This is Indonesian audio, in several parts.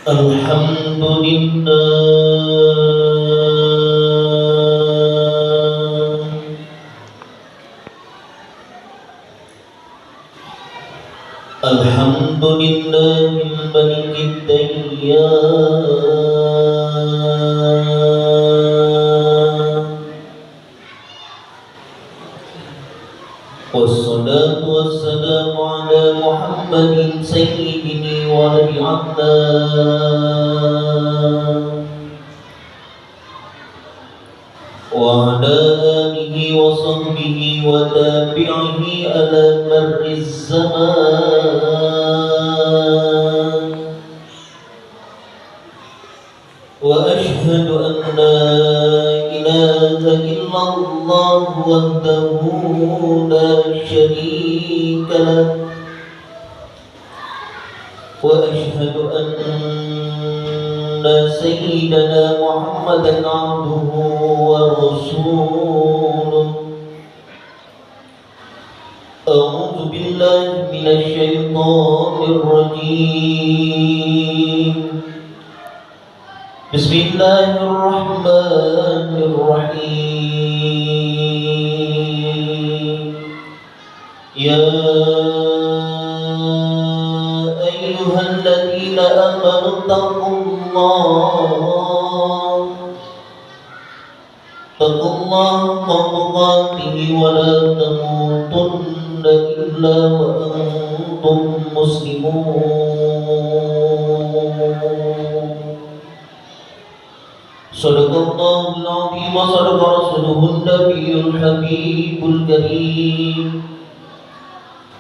الحمد لله الملك الديان والصلاة والسلام على محمد سيدنا ولد عدنان وعلى آله وصحبه وتابعه على مر الزمان وأشهد أن لا إله إلا الله وحده لا شريك له وأشهد أن سيدنا محمدا عبده ورسوله أعوذ بالله من الشيطان الرجيم بسم الله الرحمن الرحيم يا أيها الذين آمنوا اتقوا الله حق تقاته ولا تموتن إلا وأنتم مسلمون صدق الله العظيم وصدق رسوله النبي الحبيب الكريم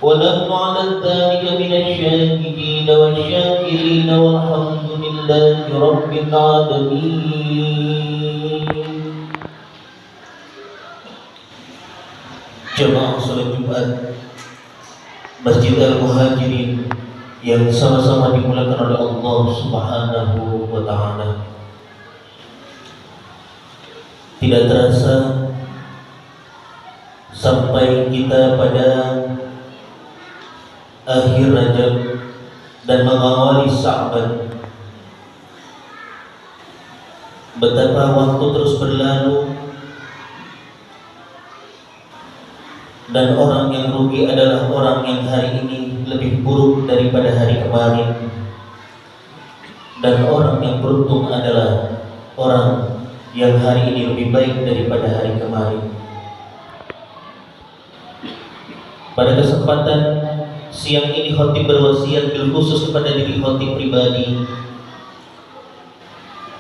ونحن على ذلك من الشاهدين والشاكرين والحمد لله رب العالمين. Jemaah salat Jumat Masjid Al-Muhajirin yang sama-sama dimuliakan oleh Allah Subhanahu wa taala. Tidak terasa sampai kita pada akhir Rajab dan mengawali Sya'ban. Betapa waktu terus berlalu dan orang yang rugi adalah orang yang hari ini lebih buruk daripada hari kemarin, dan orang yang beruntung adalah orang yang hari ini lebih baik daripada hari kemarin. Pada kesempatan siang ini khotib berwasiat bil khusus kepada diri khotib pribadi,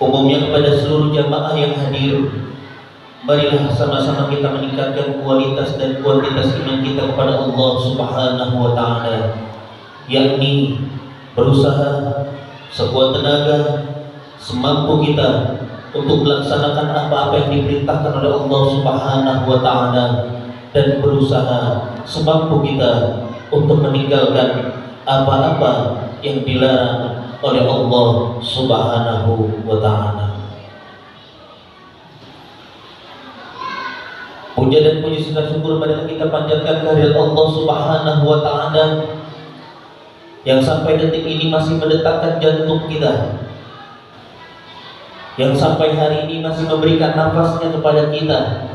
umumnya kepada seluruh jamaah yang hadir. Marilah sama-sama kita meningkatkan kualitas dan kuantitas iman kita kepada Allah Subhanahu wa taala, yakni berusaha sekuat tenaga semampu kita untuk melaksanakan apa-apa yang diperintahkan oleh Allah Subhanahu wa taala, dan berusaha semampu kita untuk meninggalkan apa-apa yang dilarang oleh Allah Subhanahu wa taala. Puja dan puji serta syukur pada kita panjatkan kehadirat Allah Subhanahu wa taala yang sampai detik ini masih mendetakkan jantung kita, yang sampai hari ini masih memberikan nafasnya kepada kita.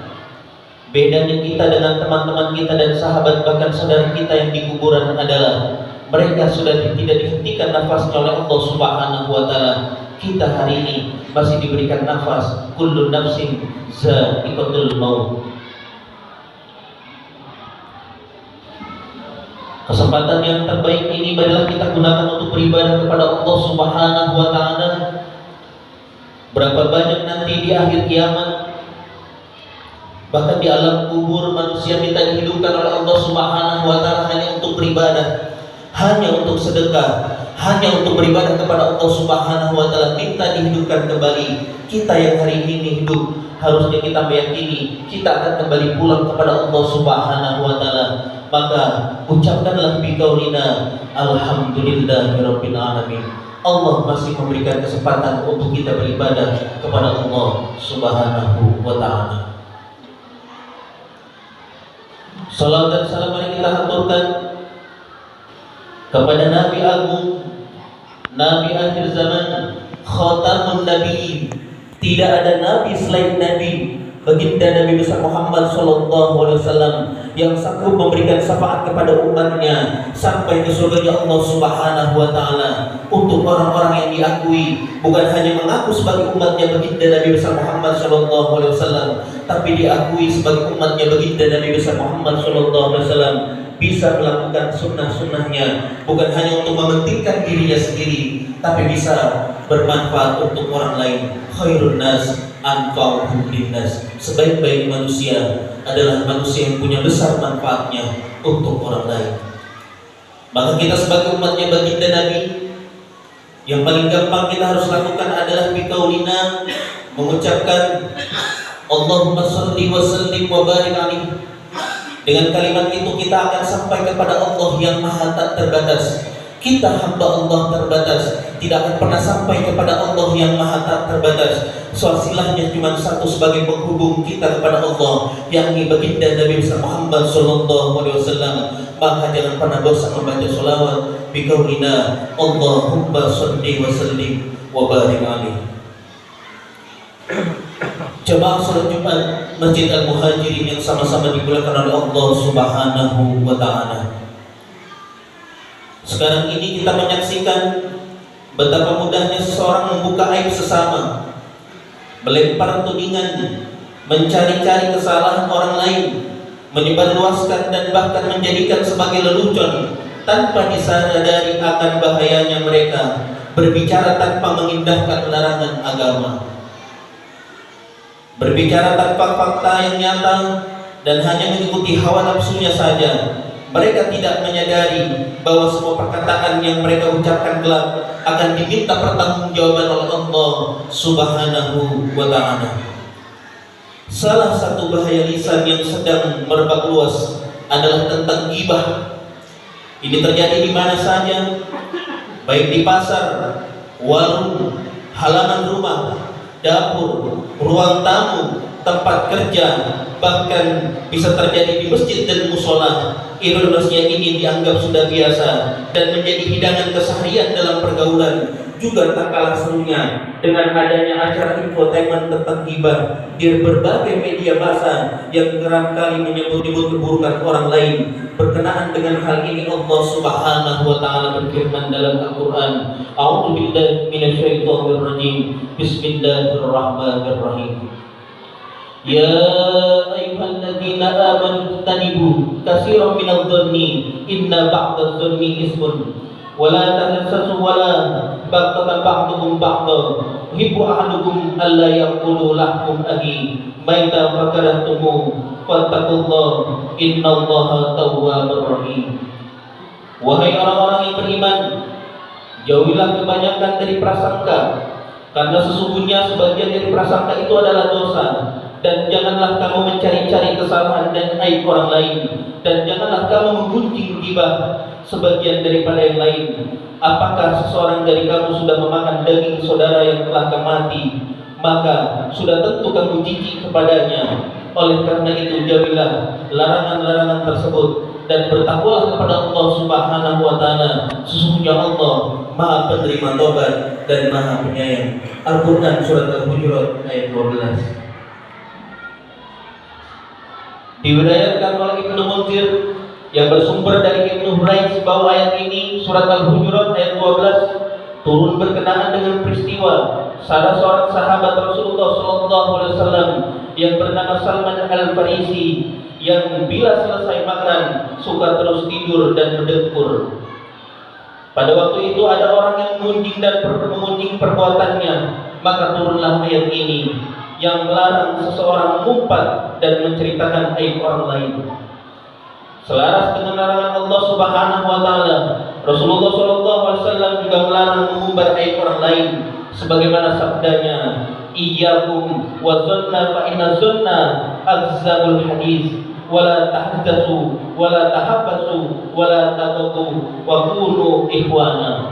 Bedanya kita dengan teman-teman kita dan sahabat bahkan saudara kita yang di kuburan adalah mereka sudah tidak dihentikan nafasnya oleh Allah Subhanahu wa taala. Kita hari ini masih diberikan nafas. Kullu nafsin za'iqatul maut. Kesempatan yang terbaik ini adalah kita gunakan untuk beribadah kepada Allah Subhanahu wa taala. Berapa banyak nanti di akhir kiamat, bahkan di alam kubur, manusia minta dihidupkan oleh Allah Subhanahu wa taala hanya untuk beribadah, hanya untuk sedekah, hanya untuk beribadah kepada Allah Subhanahu wa taala, minta dihidupkan kembali. Kita yang hari ini hidup, harusnya kita meyakini kita akan kembali pulang kepada Allah Subhanahu wa taala. Maka ucapkanlah biqaulina alhamdulillahirabbil alamin. Allah masih memberikan kesempatan untuk kita beribadah kepada Allah Subhanahu wa taala. Salam dan salam mari kita haturkan kepada Nabi Agung Nabi akhir zaman, khatamun nabi. Tidak ada nabi selain Nabi baginda Nabi besar Muhammad sallallahu alaihi wasallam yang sanggup memberikan syafaat kepada umatnya sampai ke surga Allah Subhanahu wa taala. Untuk orang-orang yang diakui bukan hanya mengaku sebagai umatnya baginda Nabi besar Muhammad sallallahu alaihi wasallam, tapi diakui sebagai umatnya baginda Nabi besar Muhammad sallallahu alaihi wasallam, bisa melakukan sunnah-sunnahnya, bukan hanya untuk mementingkan dirinya sendiri, tapi bisa bermanfaat untuk orang lain. Khairun nas anfa'uhum linnas. Sebaik-baik manusia adalah manusia yang punya besar manfaatnya untuk orang lain. Maka kita sebagai umatnya baginda Nabi, yang paling gampang kita harus lakukan adalah biqaulina, mengucapkan Allahumma shalli wa sallim wa barik alaihi. Dengan kalimat itu kita akan sampai kepada Allah yang maha tak terbatas. Kita hamba Allah terbatas, tidak akan pernah sampai kepada Allah yang maha tak terbatas. Wasilahnya cuma satu sebagai penghubung kita kepada Allah, yakni baginda Nabi Muhammad sallallahu alaihi wasallam. Maka jangan pernah bosan membaca sholawat biqaulina Allahumma shalli wa sallim wa barik alaihi. Jemaah salat Jumat Masjid Al-Muhajirin yang sama-sama dimuliakan oleh Allah Subhanahu wa taala. Sekarang ini kita menyaksikan betapa mudahnya seseorang membuka aib sesama, melempar tudingan, mencari-cari kesalahan orang lain, menyebarluaskan dan bahkan menjadikan sebagai lelucon tanpa disadari akan bahayanya mereka berbicara tanpa mengindahkan larangan agama, berbicara tanpa fakta yang nyata dan hanya mengikuti hawa nafsunya saja. Mereka tidak menyadari bahwa semua perkataan yang mereka ucapkan kelak akan diminta pertanggungjawaban oleh Allah Subhanahu wa taala. Salah satu bahaya lisan yang sedang merebak luas adalah tentang ghibah. Ini terjadi di mana saja, baik di pasar, warung, halaman rumah, dapur, ruang tamu, tempat kerja, bahkan bisa terjadi di masjid dan musola. Ironisnya ini dianggap sudah biasa dan menjadi hidangan keseharian dalam pergaulan. Juga tak kalah serunya dengan adanya acara infotainment tentang ghibah di berbagai media massa yang kerap kali menyebut-nyebut keburukan orang lain. Berkenaan dengan hal ini Allah Subhanahu wa taala berfirman dalam Al-Qur'an, A'udzu billahi minasyaitonir rajim. Bismillahirrahmanirrahim. Ya ayyuhalladzina amanu tanibu katsiran minadh-dhanni inna ba'dadh-dhanni ismun wa la tajassasu wa la baghtata ba'dukum ba'dha yuhibbu ahadukum alla yaqulu lahum akhi maita fakarahtumu fattaqullaha innallaha tawwabur rahim. Wahai orang-orang yang beriman, jauhilah kebanyakan dari prasangka, karena sesungguhnya sebagian dari prasangka itu adalah dosa. Dan janganlah kamu mencari-cari kesalahan dan aib orang lain, dan janganlah kamu menggunjing ghibah sebagian daripada yang lain. Apakah seseorang dari kamu sudah memakan daging saudara yang telah mati, maka sudah tentu kamu jijik kepadanya. Oleh karena itu jauhilah larangan-larangan tersebut dan bertakwalah kepada Allah Subhanahu wa taala. Sesungguhnya Allah Maha penerima tobat dan Maha penyayang. Al-Qur'an surat Al-Hujurat ayat 12. Diriwayatkan oleh Ibnu Munzir yang bersumber dari Ibnu Huraiz bahwa ayat ini surat Al-Hujurat ayat 12 turun berkenaan dengan peristiwa salah seorang sahabat Rasulullah SAW yang bernama Salman Al-Farisi yang bila selesai makan suka terus tidur dan mendengkur. Pada waktu itu ada orang yang mengunjing perbuatannya, maka turunlah ayat ini yang melarang seseorang mengumpat dan menceritakan aib orang lain. Selaras dengan larangan Allah Subhanahu wa taala, Rasulullah SAW juga melarang mengumbar aib orang lain sebagaimana sabdanya, iyyakum wa dhanna fa inna dhanna akzabul hadis wala tahdatsu wala tahabbasu wala taqatu wa kunu ikhwana.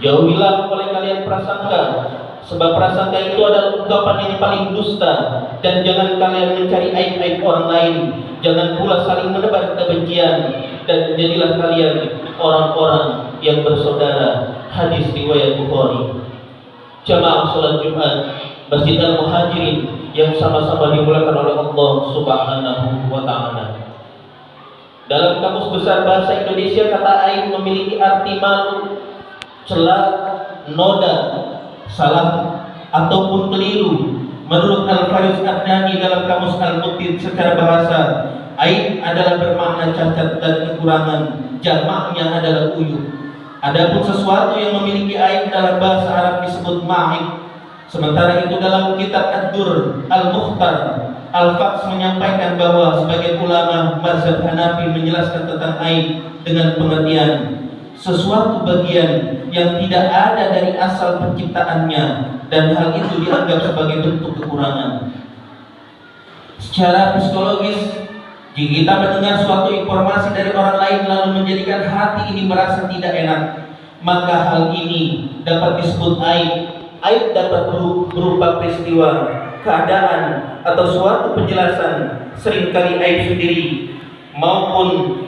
Jauhilah oleh kalian prasangka, sebab prasangka itu adalah ungkapan yang paling dusta, dan jangan kalian mencari aib-aib orang lain. Jangan pula saling menebar kebencian, dan jadilah kalian orang-orang yang bersaudara. Hadis riwayat Bukhari. Jamaah salat Jumat Masjid Al-Muhajirin yang sama-sama dimulakan oleh Allah Subhanahu wa taala. Dalam Kamus Besar Bahasa Indonesia, kata aib memiliki arti malu, celak, noda, salah ataupun keliru. Menurut Al-Faris Adnani dalam Kamus Al-Mutin secara bahasa, aib adalah bermakna cacat dan kekurangan, jamaknya adalah uyub. Adapun sesuatu yang memiliki aib dalam bahasa Arab disebut ma'ib. Sementara itu dalam kitab Ad-Dur Al-Mukhtar, Al-Faqs menyampaikan bahwa sebagai ulama mazhab Hanafi menjelaskan tentang aib dengan pengertian sesuatu bagian yang tidak ada dari asal penciptaannya dan hal itu dianggap sebagai bentuk kekurangan. Secara psikologis, jika kita mendengar suatu informasi dari orang lain lalu menjadikan hati ini merasa tidak enak, maka hal ini dapat disebut aib. Aib dapat berupa peristiwa, keadaan, atau suatu penjelasan. Seringkali aib sendiri maupun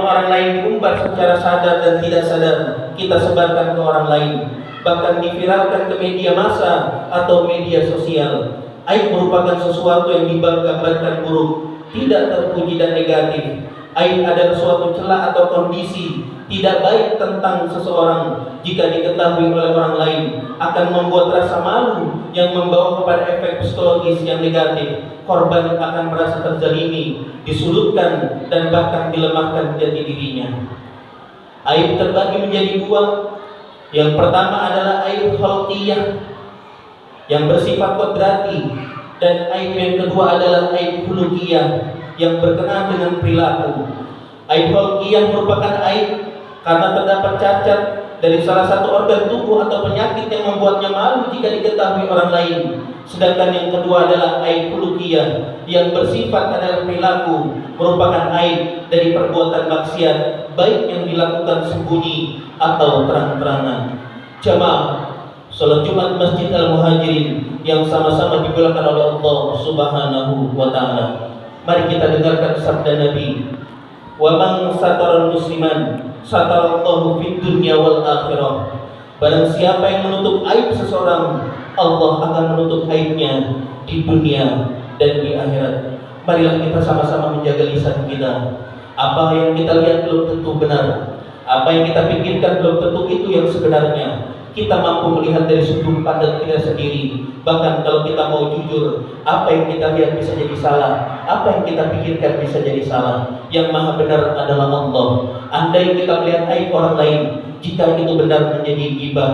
orang lain diumbar secara sadar dan tidak sadar kita sebarkan ke orang lain, bahkan diviralkan ke media massa atau media sosial. Aib merupakan sesuatu yang digambarkan buruk, tidak terpuji dan negatif. Aib adalah suatu celah atau kondisi tidak baik tentang seseorang. Jika diketahui oleh orang lain, akan membuat rasa malu yang membawa kepada efek psikologis yang negatif. Korban akan merasa terzalimi, disudutkan, dan bahkan dilemahkan jati dirinya. Aib terbagi menjadi dua. Yang pertama adalah aib khalqiyah yang bersifat kodrati, dan aib yang kedua adalah aib khuluqiyah yang berkenaan dengan perilaku. Aib khalqiyah merupakan aib karena terdapat cacat dari salah satu organ tubuh atau penyakit yang membuatnya malu jika diketahui orang lain. Sedangkan yang kedua adalah aib khuluqiyah yang bersifat adalah perilaku, merupakan aib dari perbuatan maksiat, baik yang dilakukan sembunyi atau terang-terangan. Jamaah salat Jumat Masjid Al-Muhajirin yang sama-sama dimulakan oleh Allah Subhanahu wa taala. Mari kita dengarkan sabda Nabi, "Wa man satara musliman satarallahu fid dunya wal akhirah." Barang siapa yang menutup aib seseorang, Allah akan menutup aibnya di dunia dan di akhirat. Marilah kita sama-sama menjaga lisan kita. Apa yang kita lihat belum tentu benar, apa yang kita pikirkan belum tentu itu yang sebenarnya. Kita mampu melihat dari sudut pandang kita sendiri. Bahkan kalau kita mau jujur, apa yang kita lihat bisa jadi salah, apa yang kita pikirkan bisa jadi salah. Yang maha benar adalah Allah. Andai kita melihat aib orang lain, jika itu benar menjadi ghibah,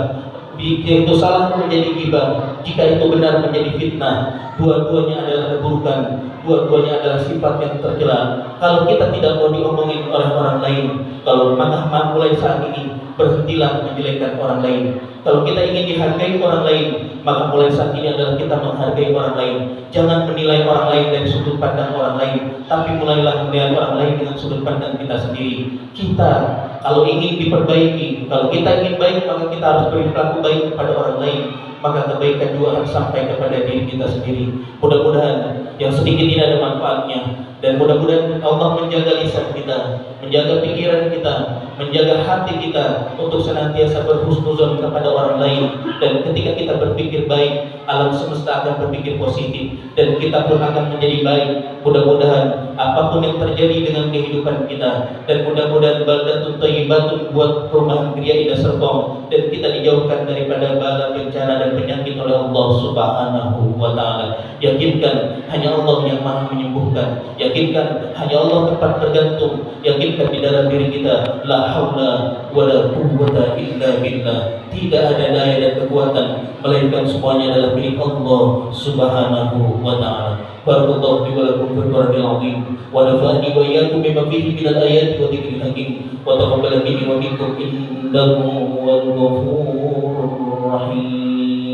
jika itu salah menjadi ghibah, jika itu benar menjadi fitnah. Dua-duanya adalah keburukan, dua-duanya adalah sifat yang tercela. Kalau kita tidak mau diomongin oleh orang lain, kalau maka mulai saat ini berhentilah menjelekkan orang lain. Kalau kita ingin dihargai orang lain, maka mulai saat ini adalah kita menghargai orang lain. Jangan menilai orang lain dari sudut pandang orang lain, tapi mulailah menilai orang lain dengan sudut pandang kita sendiri. Kita kalau ingin diperbaiki, kalau kita ingin baik, maka kita harus berperilaku baik kepada orang lain. Maka kebaikan juga akan sampai kepada diri kita sendiri. Mudah-mudahan yang sedikit ini ada manfaatnya, dan mudah-mudahan Allah menjaga lisan kita, menjaga pikiran kita, menjaga hati kita untuk senantiasa berhusnuzon kepada orang lain. Dan ketika kita berpikir baik, alam semesta akan berpikir positif dan kita pun akan menjadi baik. Mudah-mudahan apapun yang terjadi dengan kehidupan kita, dan mudah-mudahan baldatun thayyibatun buat perumahan Gria Ida Serpong, dan kita dijauhkan daripada bala bencana dan penyakit oleh Allah Subhanahu wa taala. Yakinkan hanya Allah yang Maha menyembuhkan, yakinkan hanya Allah tempat bergantung, yakinkan di dalam diri kita la haula wala quwwata illa billah. Tidak ada daya dan kekuatan melainkan semuanya adalah milik Allah Subhanahu wa taala. Barakallahu li wa lakum fil Qur'anil azim wa nafa'ani wa iyyakum bima fihi minal ayati wa dzikril hakim wa taqabbal minni wa minkum innahu huwal ghafurur rahim.